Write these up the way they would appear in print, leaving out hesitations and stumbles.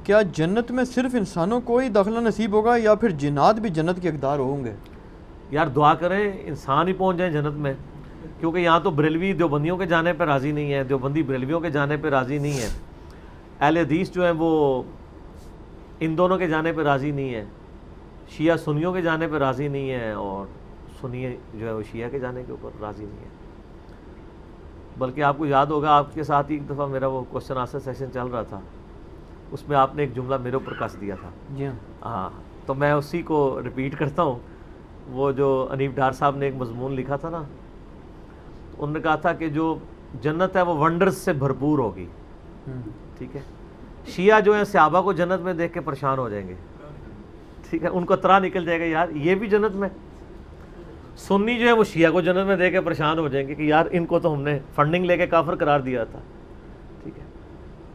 کیا جنت میں صرف انسانوں کو ہی داخلہ نصیب ہوگا یا پھر جنات بھی جنت کے حقدار ہوں گے؟ یار دعا کریں انسان ہی پہنچ جائیں جنت میں، کیونکہ یہاں تو بریلوی دیوبندیوں کے جانے پہ راضی نہیں ہے، دیوبندی بریلویوں کے جانے پہ راضی نہیں ہے، اہل حدیث جو ہیں وہ ان دونوں کے جانے پہ راضی نہیں ہے، شیعہ سنیوں کے جانے پہ راضی نہیں ہے، اور سنی جو ہے وہ شیعہ کے جانے کے اوپر راضی نہیں ہے۔ بلکہ آپ کو یاد ہوگا آپ کے ساتھ ہی ایک دفعہ میرا وہ کوشچن آنسر سیشن چل رہا تھا، اس میں آپ نے ایک جملہ میرے اوپر کس دیا تھا۔ جی ہاں، تو میں اسی کو ریپیٹ کرتا ہوں۔ وہ جو انیف ڈار صاحب نے ایک مضمون لکھا تھا نا، انہوں نے کہا تھا کہ جو جنت ہے وہ ونڈرز سے بھرپور ہوگی، ٹھیک ہے۔ شیعہ جو ہیں صحابہ کو جنت میں دیکھ کے پریشان ہو جائیں گے، ٹھیک ہے، ان کو اطراء نکل جائے گا یار یہ بھی جنت میں۔ سنی جو ہے وہ شیعہ کو جنت میں دیکھ کے پریشان ہو جائیں گے کہ یار ان کو تو ہم نے فنڈنگ لے کے کافر قرار دیا تھا، ٹھیک ہے۔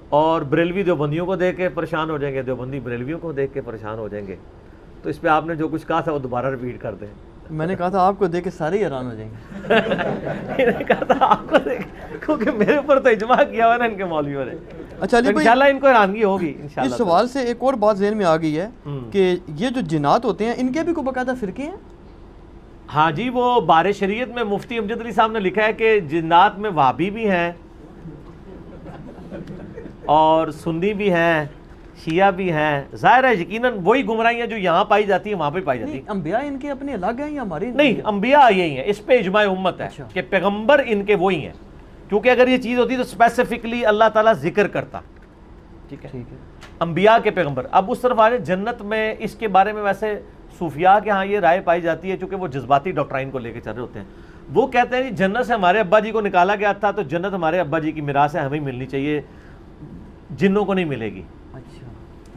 اور بریلوی دیوبندیوں کو دیکھ کے پریشان ہو جائیں گے، دیوبندی بریلویوں کو دیکھ کے پریشان ہو جائیں گے۔ تو اس پہ آپ نے جو کچھ کہا تھا وہ دوبارہ ریپیٹ کر دیں۔ میں نے کہا تھا آپ کو دیکھ کے سارے ہی حیران ہو جائیں گے۔ میں نے کہا تھا آپ کو دیکھ، کیونکہ میرے اوپر تو اجماع کیا ہوا نا ان کے مولویوں نے۔ اچھا علی بھائی، انشاءاللہ ان کو حیرانگی ہوگی انشاءاللہ۔ اس سوال سے ایک اور بات ذہن میں آ گئی ہے کہ یہ جو جنات ہوتے ہیں ان کے بھی کوئی باقاعدہ فرقے ہیں؟ ہاں جی، وہ بار شریعت میں مفتی امجد علی صاحب نے لکھا ہے کہ جنات میں وہابی بھی ہیں اور سنی بھی ہیں، شیعہ بھی ہیں۔ ظاہر ہے یقیناً وہی گمراہیاں جو یہاں پائی جاتی ہیں وہاں پہ پائی جاتی ہیں۔ انبیاء ان کے اپنے الگ ہیں یا ہمارے؟ نہیں، انبیاء یہی ہیں، اس پہ اجماع امت ہے کہ پیغمبر ان کے وہی ہیں، کیونکہ اگر یہ چیز ہوتی تو اسپیسیفکلی اللہ تعالیٰ ذکر کرتا، ٹھیک ہے، انبیاء کے پیغمبر۔ اب اس طرف آج جنت میں اس کے بارے میں ویسے صوفیاء کے ہاں یہ رائے پائی جاتی ہے، چونکہ وہ جذباتی ڈاکٹرائن کو لے کے چل رہے ہوتے ہیں۔ وہ کہتے ہیں جی جنت سے ہمارے ابا جی کو نکالا گیا تھا تو جنت ہمارے ابا جی کی میراث ہے، ہمیں ملنی چاہیے، جنوں کو نہیں ملے گی۔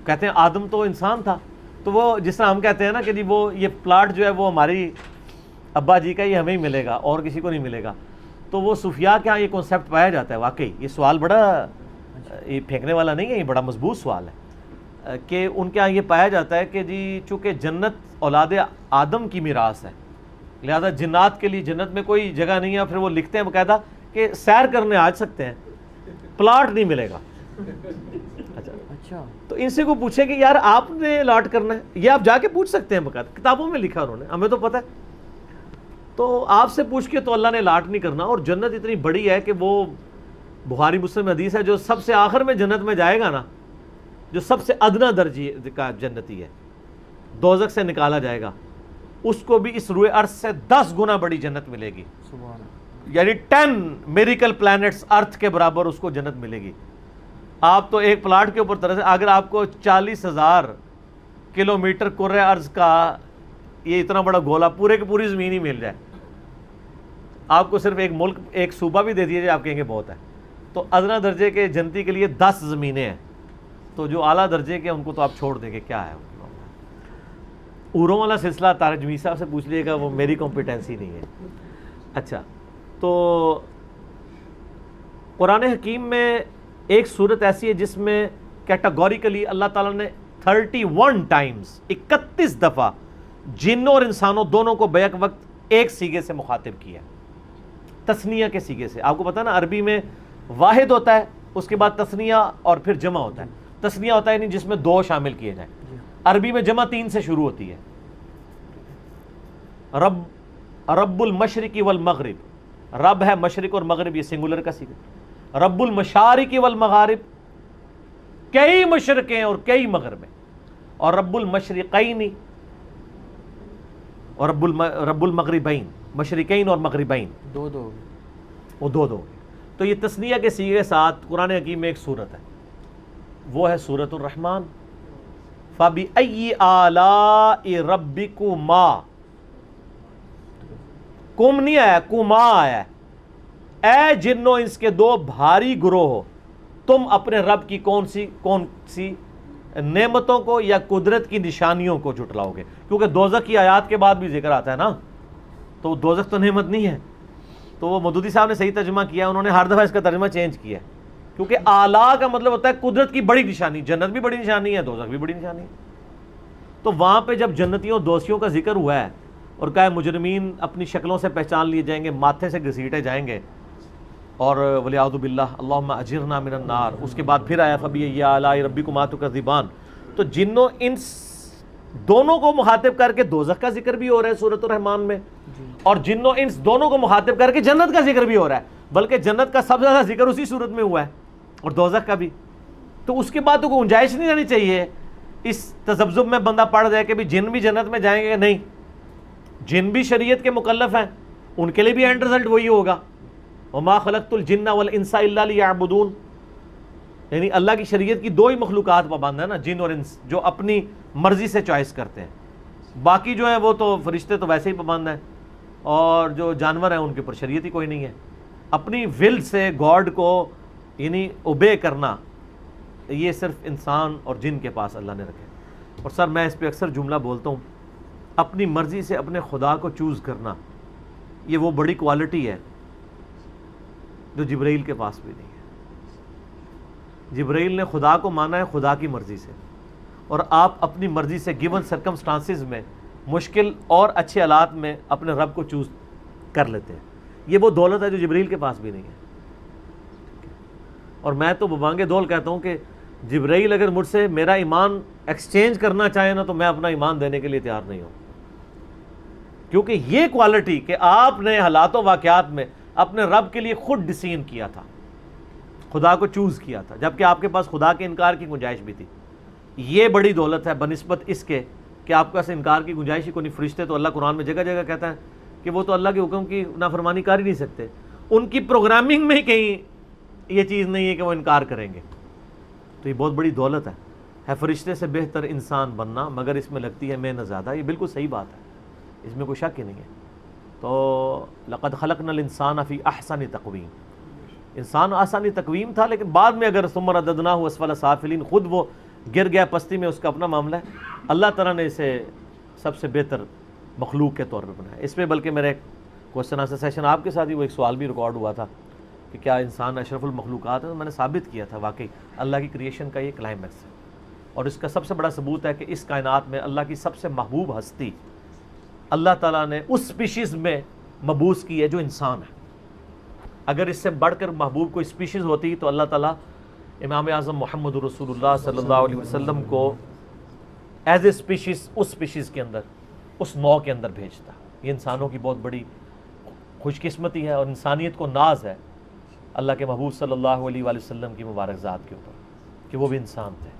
کہتے ہیں آدم تو انسان تھا، تو وہ جس طرح ہم کہتے ہیں نا کہ جی وہ یہ پلاٹ جو ہے وہ ہماری ابا جی کا، یہ ہمیں ہی ملے گا اور کسی کو نہیں ملے گا۔ تو وہ صوفیاء کے ہاں یہ کنسیپٹ پایا جاتا ہے۔ واقعی یہ سوال بڑا یہ پھینکنے والا نہیں ہے، یہ بڑا مضبوط سوال ہے کہ ان کے ہاں یہ پایا جاتا ہے کہ جی چونکہ جنت اولاد آدم کی میراث ہے، لہذا جنات کے لیے جنت میں کوئی جگہ نہیں ہے۔ پھر وہ لکھتے ہیں باقاعدہ کہ سیر کرنے آ سکتے ہیں، پلاٹ نہیں ملے گا۔ اچھا، تو ان سے کو پوچھے کہ یار آپ نے الاٹ کرنا ہے، یہ آپ جا کے پوچھ سکتے ہیں، باقاعدہ کتابوں میں لکھا انہوں نے، ہمیں تو پتہ ہے۔ تو آپ سے پوچھ کے تو اللہ نے الاٹ نہیں کرنا۔ اور جنت اتنی بڑی ہے کہ وہ بخاری مسلم حدیث ہے، جو سب سے آخر میں جنت میں جائے گا نا، جو سب سے ادنا درجے کا جنتی ہے، دوزخ سے نکالا جائے گا، اس کو بھی اس روئے ارض سے 10 گنا بڑی جنت ملے گی، یعنی 10 میریکل پلانٹس ارتھ کے برابر اس کو جنت ملے گی۔ آپ تو ایک پلاٹ کے اوپر طرح سے اگر آپ کو 40,000 کلومیٹر کرۂ ارض کا یہ اتنا بڑا گولا پورے کی پوری زمین ہی مل جائے، آپ کو صرف ایک ملک ایک صوبہ بھی دے دیے جائے، آپ کہیں گے بہت ہے۔ تو ادنا درجے کے جنتی کے لیے 10 زمینیں ہیں، تو جو اعلیٰ درجے کے ان کو تو آپ چھوڑ دیں گے، کیا ہے اوروں والا سلسلہ طارق جمیل صاحب سے پوچھ لیے گا، وہ میری کمپیٹنسی نہیں ہے۔ اچھا، تو قرآن حکیم میں ایک صورت ایسی ہے جس میں کیٹاگوریکلی اللہ تعالیٰ نے 31 ٹائمز 31 دفعہ جنوں اور انسانوں دونوں کو بیک وقت ایک سیغے سے مخاطب کیا، تثنیہ کے سیغے سے۔ آپ کو پتہ ہے نا عربی میں واحد ہوتا ہے، اس کے بعد تثنیہ اور پھر جمع ہوتا ہے۔ تثنیہ ہوتا ہے یعنی جس میں 2 شامل کیے جائیں، عربی میں جمع 3 سے شروع ہوتی ہے۔ رب المشرق والمغرب، رب ہے مشرق اور مغرب، یہ سنگولر کا سیغہ۔ رب المشارق والمغارب، کئی مشرقیں اور کئی مغربیں، اور رب المشرقین اور رب المغربین، مشرقین اور مغربین، وہ دو۔ تو یہ تثنیہ کے سیغے ساتھ قرآن حکیم میں ایک صورت ہے، وہ ہے سورۃ الرحمن۔ فَبِأَيِّ آلَاءِ رَبِّكُمَا، کم نہیں آیا، کما آیا ہے۔ اے جنو انس کے 2 بھاری گروہ ہو، تم اپنے رب کی کون سی نعمتوں کو یا قدرت کی نشانیوں کو جھٹلاؤ گے؟ کیونکہ دوزخ کی آیات کے بعد بھی ذکر آتا ہے نا، تو دوزخ تو نعمت نہیں ہے۔ تو وہ مودودی صاحب نے صحیح ترجمہ کیا، انہوں نے ہر دفعہ اس کا ترجمہ چینج کیا ہے، کیونکہ اعلیٰ کا مطلب ہوتا ہے قدرت کی بڑی نشانی، جنت بھی بڑی نشانی ہے، دوزخ بھی بڑی نشانی ہے۔ تو وہاں پہ جب جنتیوں دوستیوں کا ذکر ہوا ہے اور کہا مجرمین اپنی شکلوں سے پہچان لیے جائیں گے، ماتھے سے گھسیٹے جائیں گے، اور ولیعوذ باللہ اللہم اجرنا من النار، اس کے بعد پھر آیا فبی آلاء ربکما تکذبان۔ تو جن و انس دونوں کو مخاطب کر کے دوزخ کا ذکر بھی ہو رہا ہے سورۃ الرحمن میں، اور جن و انس دونوں کو مخاطب کر کے جنت کا ذکر بھی ہو رہا ہے، بلکہ جنت کا سب سے زیادہ ذکر اسی صورت میں ہوا ہے، اور دوزخ کا بھی۔ تو اس کے بعد تو کوئی گنجائش نہیں رہنی چاہیے اس تذبذب میں بندہ پڑھ جائے کہ بھی جن بھی جنت میں جائیں گے کہ نہیں، جن بھی شریعت کے مکلف ہیں، ان کے لیے بھی اینڈ رزلٹ وہی ہوگا، وما خلقت الجن والانس الا لیعبدون۔ یعنی اللہ کی شریعت کی دو ہی مخلوقات پابند ہیں نا، جن اور انس، جو اپنی مرضی سے چوائس کرتے ہیں، باقی جو ہیں وہ تو فرشتے تو ویسے ہی پابند ہیں، اور جو جانور ہیں ان کے اوپر شریعت ہی کوئی نہیں ہے۔ اپنی ول سے گاڈ کو یعنی اوبے کرنا، یہ صرف انسان اور جن کے پاس اللہ نے رکھے۔ اور سر میں اس پہ اکثر جملہ بولتا ہوں، اپنی مرضی سے اپنے خدا کو چوز کرنا، یہ وہ بڑی کوالٹی ہے جو جبرائیل کے پاس بھی نہیں ہے۔ جبرائیل نے خدا کو مانا ہے خدا کی مرضی سے، اور آپ اپنی مرضی سے گیون سرکمسٹانسز میں، مشکل اور اچھے حالات میں اپنے رب کو چوز کر لیتے ہیں۔ یہ وہ دولت ہے جو جبرائیل کے پاس بھی نہیں ہے۔ اور میں تو ببانگے دول کہتا ہوں کہ جبرائیل اگر مجھ سے میرا ایمان ایکسچینج کرنا چاہے نا، تو میں اپنا ایمان دینے کے لیے تیار نہیں ہوں، کیونکہ یہ کوالٹی کہ آپ نے حالات و واقعات میں اپنے رب کے لیے خود ڈسین کیا تھا، خدا کو چوز کیا تھا، جبکہ آپ کے پاس خدا کے انکار کی گنجائش بھی تھی، یہ بڑی دولت ہے بنسبت اس کے کہ آپ کے پاس انکار کی گنجائش ہی کوئی نہیں۔ فرشتے تو اللہ قرآن میں جگہ جگہ کہتا ہے کہ وہ تو اللہ کے حکم کی نافرمانی کر ہی نہیں سکتے، ان کی پروگرامنگ میں ہی کہیں یہ چیز نہیں ہے کہ وہ انکار کریں گے۔ تو یہ بہت بڑی دولت ہے فرشتے سے بہتر انسان بننا، مگر اس میں لگتی ہے محنت زیادہ۔ یہ بالکل صحیح بات ہے، اس میں کوئی شک ہی نہیں ہے۔ تو لقد خلقنا الانسان فی احسن تقویم، انسان آسانی تقویم تھا، لیکن بعد میں اگر ثم رددناہ اسفل سافلین، خود وہ گر گیا پستی میں، اس کا اپنا معاملہ ہے۔ اللہ تعالیٰ نے اسے سب سے بہتر مخلوق کے طور پہ بنایا۔ اس پہ بلکہ میرے ایک کوشچن آنسر سیشن آپ کے ساتھ ہی وہ ایک سوال بھی ریکارڈ ہوا تھا کہ کیا انسان اشرف المخلوقات ہے، تو میں نے ثابت کیا تھا واقعی اللہ کی کریشن کا یہ کلائمیکس ہے، اور اس کا سب سے بڑا ثبوت ہے کہ اس کائنات میں اللہ کی سب سے محبوب ہستی اللہ تعالیٰ نے اس سپیشیز میں مبعوث کی ہے جو انسان ہے۔ اگر اس سے بڑھ کر محبوب کوئی سپیشیز ہوتی تو اللہ تعالیٰ امام اعظم محمد رسول اللہ صلی اللہ علیہ وسلم کو ایز اے سپیشیز اس سپیشیز کے اندر، اس نوع کے اندر بھیجتا۔ یہ انسانوں کی بہت بڑی خوش قسمتی ہے اور انسانیت کو ناز ہے اللہ کے محبوب صلی اللہ علیہ وسلم کی مبارک ذات کے اوپر کہ وہ بھی انسان تھے۔